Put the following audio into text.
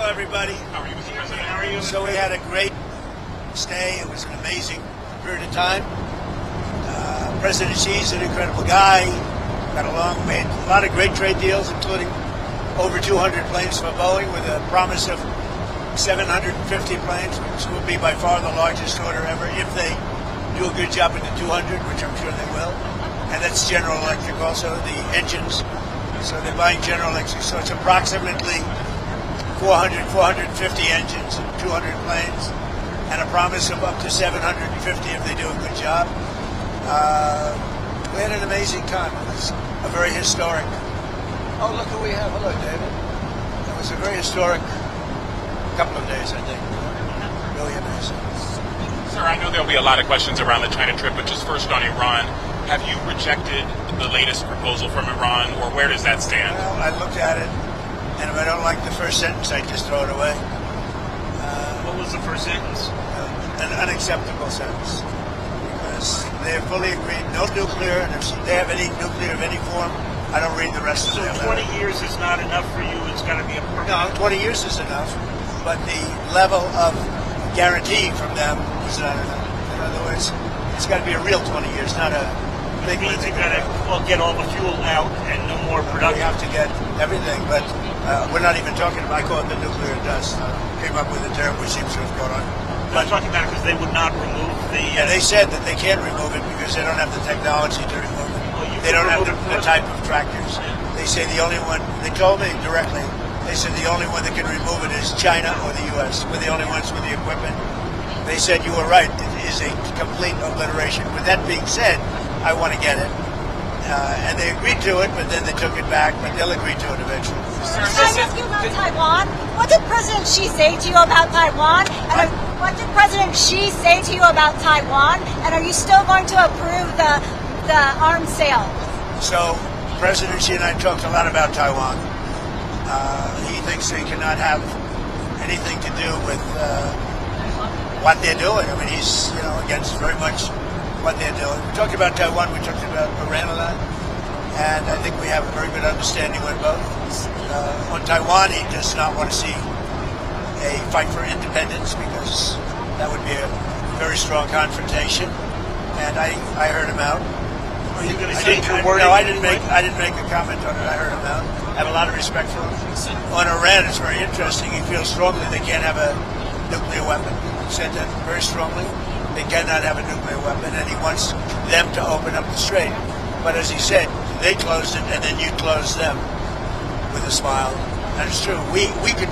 Hello, everybody. How are you, Mr. President? How are you? So we had a great stay. It was an amazing period of time. President Xi's an incredible guy. Got along, made a lot of great trade deals, including over 200 planes for Boeing with a promise of 750 planes, which will be by far the largest order ever if they do a good job in the 200, which I'm sure they will. And that's General Electric also, the engines. So they're buying General Electric. So it's approximately 450 engines and 200 planes, and a promise of up to 750 if they do a good job. We had an amazing time. It was a very historic. Oh, look who we have. Hello, David. It was a very historic couple of days, I think. Really amazing. Sir, I know there'll be a lot of questions around the China trip, but just first on Iran, have you rejected the latest proposal from Iran, or where does that stand? Well, I looked at it, and if I don't like the first sentence, I just throw it away. What was the first sentence? An unacceptable sentence. Because they're fully agreed, no nuclear, and if they have any nuclear of any form, I don't read the rest of So their 20 letter. years is not enough for you. It's got to be a No, 20 years is enough, but the level of guarantee from them is not enough. In other words, it's got to be a real 20 years, not a big It means one. you got to get all the fuel out and no more We production. have to get everything, but we're not even talking about, I call it the nuclear dust. Came up with a term which seems to have gone on. I'm talking about it because they would not remove the. And they said that they can't remove it because they don't have the technology to remove it. Well, you They can don't have remove the it type of tractors. They say the only one, they told me directly, they said the only one that can remove it is China or the U.S. We're the only ones with the equipment. They said you were right. It is a complete obliteration. With that being said, I want to get it. And they agreed to it, but then they took it back, but they'll agree to it eventually. Can I ask you about Taiwan? What did President Xi say to you about Taiwan? And what did President Xi say to you about Taiwan? And are you still going to approve the arms sale? So President Xi and I talked a lot about Taiwan. He thinks they cannot have anything to do with what they're doing. I mean, he's against very much what they're doing. We talked about Taiwan. We talked about Iran a lot, and I think we have a very good understanding with both. On Taiwan, he does not want to see a fight for independence because that would be a very strong confrontation. And I heard him out. Are you going to I change didn't, your wording? no, I didn't make a comment on it. I heard him out. I have a lot of respect for him. On Iran, it's very interesting. He feels strongly they can't have a nuclear weapon. He said that very strongly. They cannot have a nuclear weapon, and he wants them to open up the strait. But as he said, they closed it, and then you closed them with a smile. And it's true. We control